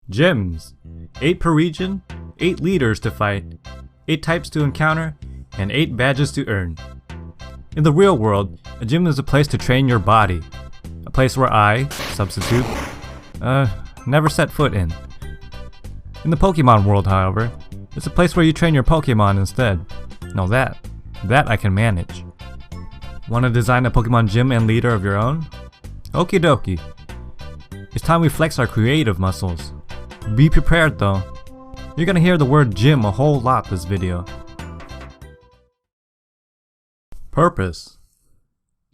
Gyms. 8 per region, 8 leaders to fight, 8 types to encounter, and 8 badges to earn. In the real world, a gym is a place to train your body. A place where I, Substitube, never set foot in. In the Pokemon world, however, it's a place where you train your Pokemon instead. Now that I can manage. Want to design a Pokemon gym and leader of your own? Okie dokie. It's time we flex our creative muscles. Be prepared though. You're gonna hear the word gym a whole lot this video. Purpose.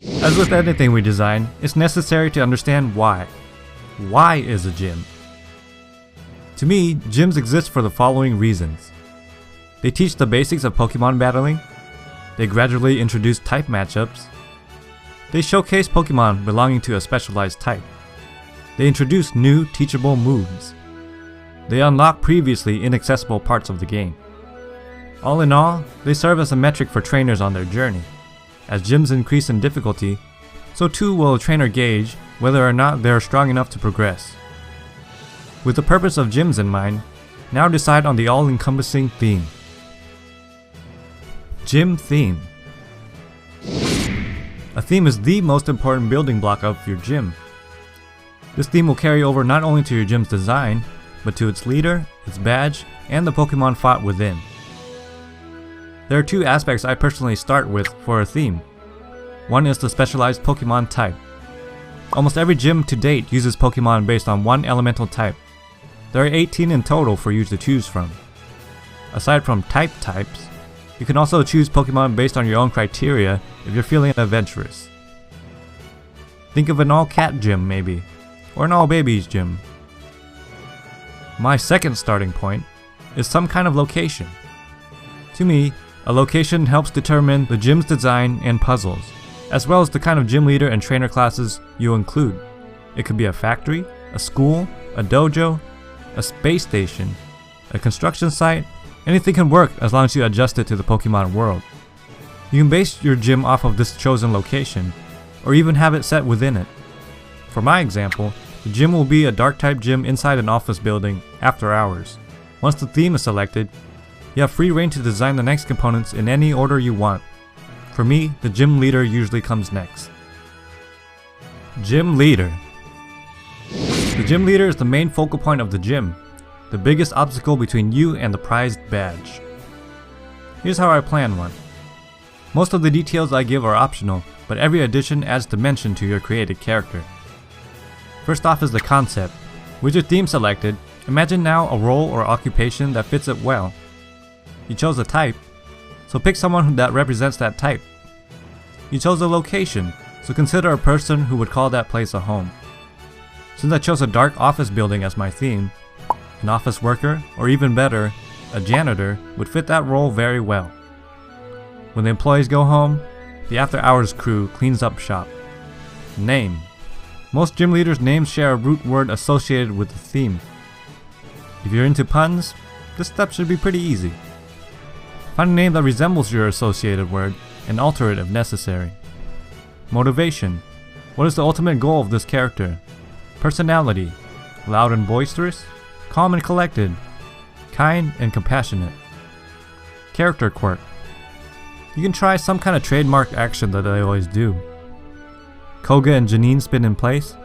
As with anything we design, it's necessary to understand why. Why is a gym? To me, gyms exist for the following reasons. They teach the basics of Pokemon battling. They gradually introduce type matchups. They showcase Pokemon belonging to a specialized type. They introduce new teachable moves. They unlock previously inaccessible parts of the game. All in all, they serve as a metric for trainers on their journey. As gyms increase in difficulty, so too will a trainer gauge whether or not they are strong enough to progress. With the purpose of gyms in mind, now decide on the all-encompassing theme. Gym theme. A theme is the most important building block of your gym. This theme will carry over not only to your gym's design, but to its leader, its badge, and the Pokemon fought within. There are 2 aspects I personally start with for a theme. One is the specialized Pokemon type. Almost every gym to date uses Pokemon based on one elemental type. There are 18 in total for you to choose from. Aside from types, you can also choose Pokemon based on your own criteria if you're feeling adventurous. Think of an all-cat gym maybe, or an all-babies gym. My second starting point is some kind of location. To me, a location helps determine the gym's design and puzzles, as well as the kind of gym leader and trainer classes you'll include. It could be a factory, a school, a dojo, a space station, a construction site. Anything can work as long as you adjust it to the Pokemon world. You can base your gym off of this chosen location, or even have it set within it. For my example, the gym will be a dark type gym inside an office building after hours. Once the theme is selected, you have free reign to design the next components in any order you want. For me, the gym leader usually comes next. Gym leader. The gym leader is the main focal point of the gym, the biggest obstacle between you and the prized badge. Here's how I plan one. Most of the details I give are optional, but every addition adds dimension to your created character. First off is the concept. With your theme selected, imagine now a role or occupation that fits it well. You chose a type, so pick someone that represents that type. You chose a location, so consider a person who would call that place a home. Since I chose a dark office building as my theme, an office worker, or even better, a janitor, would fit that role very well. When the employees go home, the after-hours crew cleans up shop. Name. Most gym leaders' names share a root word associated with the theme. If you're into puns, this step should be pretty easy. Find a name that resembles your associated word and alter it if necessary. Motivation. What is the ultimate goal of this character? Personality. Loud and boisterous, calm and collected, kind and compassionate. Character quirk. You can try some kind of trademark action that I always do. Koga and Janine spin in place.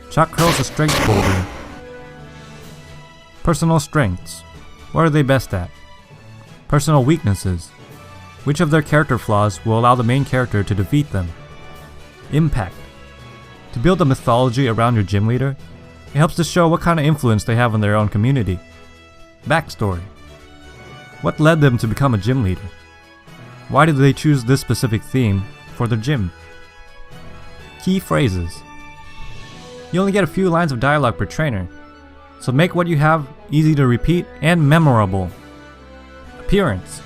Chalk curls a strength boulder. Personal strengths. What are they best at? Personal weaknesses. Which of their character flaws will allow the main character to defeat them? Impact. To build a mythology around your gym leader, it helps to show what kind of influence they have on their own community. Backstory. What led them to become a gym leader? Why did they choose this specific theme for their gym? Key phrases. You only get a few lines of dialogue per trainer, so make what you have easy to repeat and memorable. Appearance.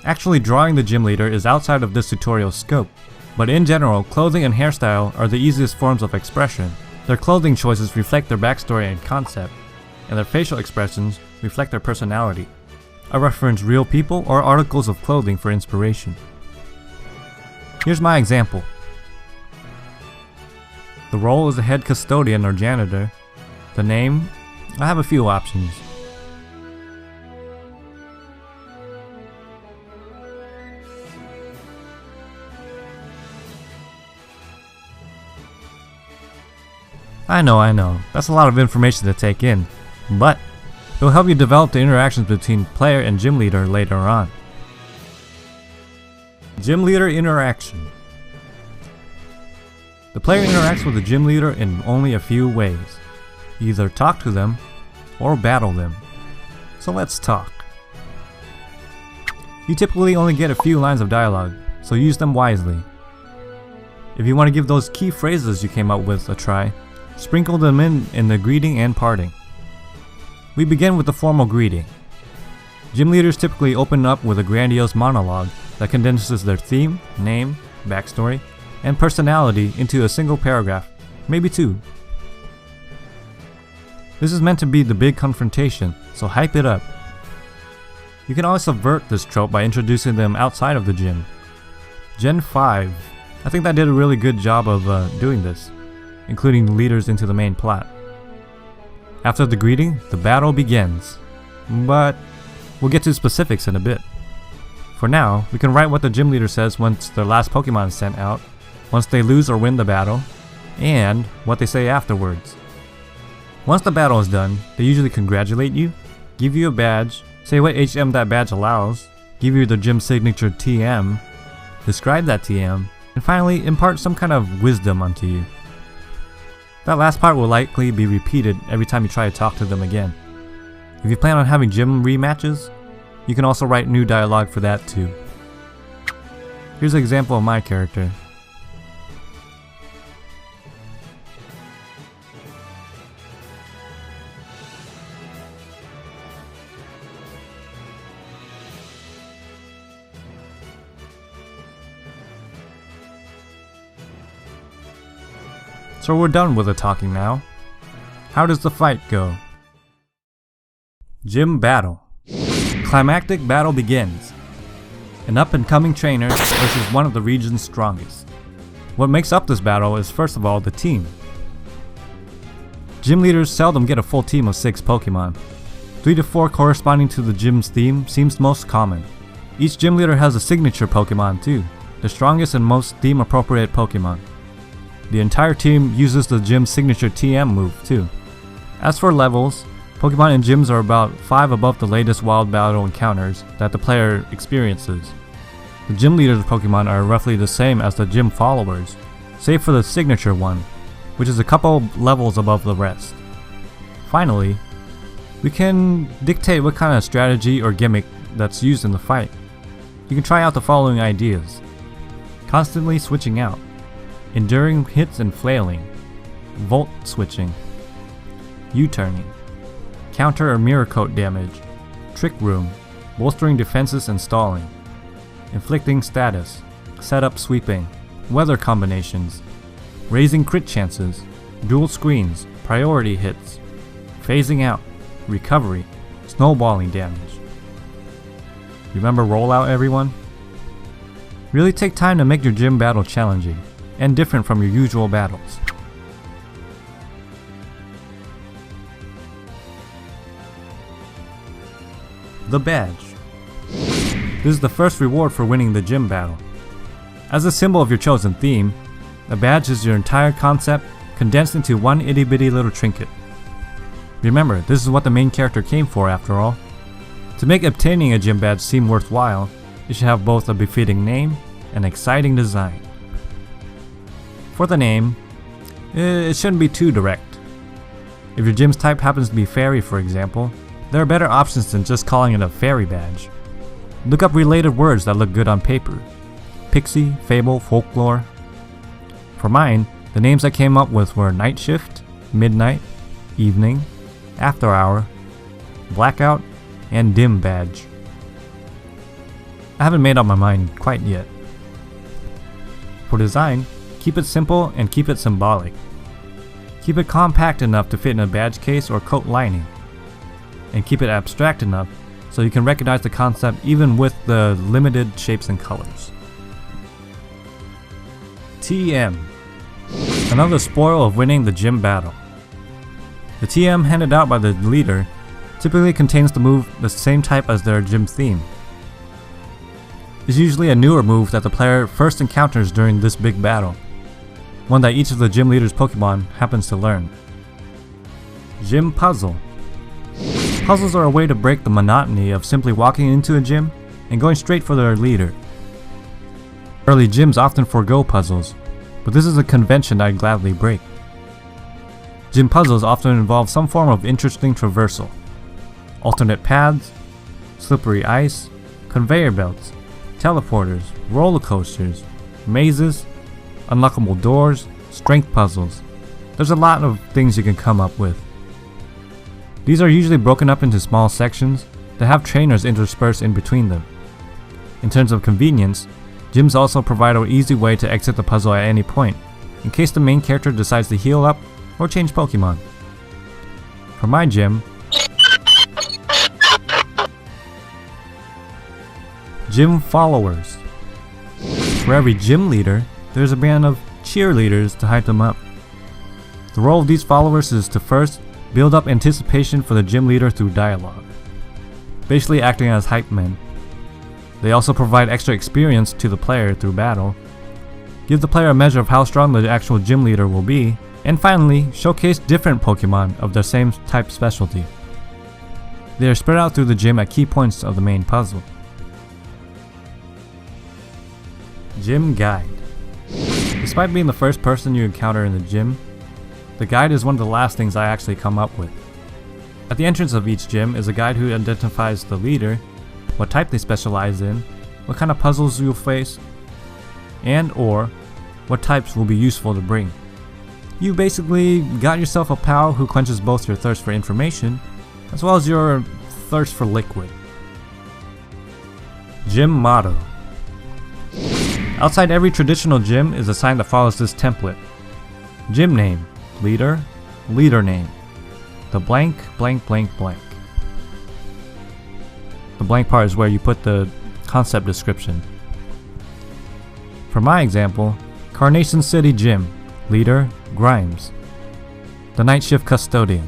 Actually drawing the gym leader is outside of this tutorial's scope, but in general, clothing and hairstyle are the easiest forms of expression. Their clothing choices reflect their backstory and concept, and their facial expressions reflect their personality. I reference real people or articles of clothing for inspiration. Here's my example. The role is a head custodian or janitor. The name I have a few options. I know, that's a lot of information to take in, but it will help you develop the interactions between player and gym leader later on. Gym leader interaction. The player interacts with the gym leader in only a few ways. Either talk to them or battle them. So let's talk. You typically only get a few lines of dialogue, so use them wisely. If you want to give those key phrases you came up with a try, sprinkle them in the greeting and parting. We begin with the formal greeting. Gym leaders typically open up with a grandiose monologue that condenses their theme, name, backstory, and personality into a single paragraph, maybe two. This is meant to be the big confrontation, so hype it up. You can always subvert this trope by introducing them outside of the gym. Gen 5, I think that did a really good job of doing this, including leaders into the main plot. After the greeting, the battle begins, but we'll get to specifics in a bit. For now, we can write what the gym leader says once their last Pokemon is sent out, once they lose or win the battle, and what they say afterwards. Once the battle is done, they usually congratulate you, give you a badge, say what HM that badge allows, give you the gym signature TM, describe that TM, and finally impart some kind of wisdom onto you. That last part will likely be repeated every time you try to talk to them again. If you plan on having gym rematches, you can also write new dialogue for that too. Here's an example of my character. So we're done with the talking now. How does the fight go? Gym battle. Climactic battle begins. An up-and-coming trainer versus one of the region's strongest. What makes up this battle is first of all the team. Gym leaders seldom get a full team of 6 Pokemon. 3 to 4 corresponding to the gym's theme seems most common. Each gym leader has a signature Pokemon too, the strongest and most theme-appropriate Pokemon. The entire team uses the gym's signature TM move too. As for levels, Pokemon in gyms are about 5 above the latest wild battle encounters that the player experiences. The gym leader's Pokemon are roughly the same as the gym followers, save for the signature one, which is a couple levels above the rest. Finally, we can dictate what kind of strategy or gimmick that's used in the fight. You can try out the following ideas. Constantly switching out. Enduring hits and flailing, volt switching, U-turning, counter or mirror coat damage, trick room, bolstering defenses and stalling, inflicting status, setup sweeping, weather combinations, raising crit chances, dual screens, priority hits, phasing out, recovery, snowballing damage. Remember rollout, everyone? Really take time to make your gym battle challenging and different from your usual battles. The badge. This is the first reward for winning the gym battle. As a symbol of your chosen theme, a badge is your entire concept condensed into one itty bitty little trinket. Remember, this is what the main character came for after all. To make obtaining a gym badge seem worthwhile, it should have both a befitting name and exciting design. For the name, it shouldn't be too direct. If your gym's type happens to be fairy, for example, there are better options than just calling it a fairy badge. Look up related words that look good on paper. Pixie, fable, folklore. For mine, the names I came up with were Night Shift, Midnight, Evening, After Hour, Blackout, and Dim Badge. I haven't made up my mind quite yet. For design, keep it simple and keep it symbolic. Keep it compact enough to fit in a badge case or coat lining. And keep it abstract enough so you can recognize the concept even with the limited shapes and colors. TM. Another spoil of winning the gym battle. The TM handed out by the leader typically contains the move the same type as their gym theme. It's usually a newer move that the player first encounters during this big battle, one that each of the gym leader's Pokemon happens to learn. Gym Puzzle. Puzzles are a way to break the monotony of simply walking into a gym and going straight for their leader. Early gyms often forego puzzles, but this is a convention I'd gladly break. Gym puzzles often involve some form of interesting traversal. Alternate paths, slippery ice, conveyor belts, teleporters, roller coasters, mazes, unlockable doors, strength puzzles. There's a lot of things you can come up with. These are usually broken up into small sections that have trainers interspersed in between them. In terms of convenience, gyms also provide an easy way to exit the puzzle at any point, in case the main character decides to heal up or change Pokemon. For my gym, Gym Followers. For every gym leader, there's a band of cheerleaders to hype them up. The role of these followers is to first build up anticipation for the gym leader through dialogue, basically acting as hype men. They also provide extra experience to the player through battle, give the player a measure of how strong the actual gym leader will be, and finally, showcase different Pokemon of their same type specialty. They are spread out through the gym at key points of the main puzzle. Gym Guide. Despite being the first person you encounter in the gym, the guide is one of the last things I actually come up with. At the entrance of each gym is a guide who identifies the leader, what type they specialize in, what kind of puzzles you'll face, and or what types will be useful to bring. You basically got yourself a pal who quenches both your thirst for information as well as your thirst for liquid. Gym Motto. Outside every traditional gym is a sign that follows this template. Gym name, leader, leader name, the blank, blank, blank, blank. The blank part is where you put the concept description. For my example, Carnation City Gym, leader, Grimes, the night shift custodian.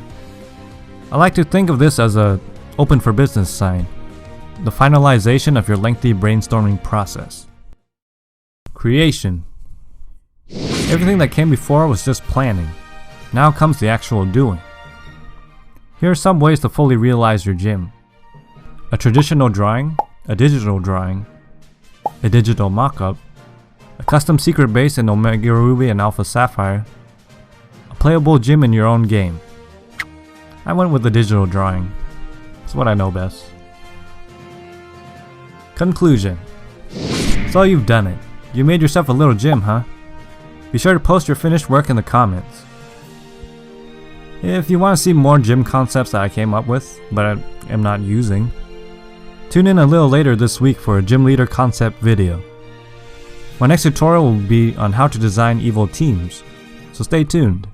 I like to think of this as a open for business sign, the finalization of your lengthy brainstorming process. Creation. Everything that came before was just planning. Now comes the actual doing. Here are some ways to fully realize your gym. A traditional drawing, a digital drawing, a digital mock-up, a custom secret base in Omega Ruby and Alpha Sapphire, a playable gym in your own game. I went with the digital drawing. It's what I know best. Conclusion. So you've done it. You made yourself a little gym, huh? Be sure to post your finished work in the comments. If you want to see more gym concepts that I came up with, but I am not using, tune in a little later this week for a gym leader concept video. My next tutorial will be on how to design evil teams, so stay tuned.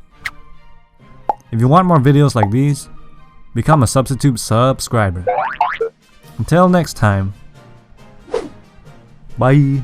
If you want more videos like these, become a Substitube subscriber. Until next time, bye!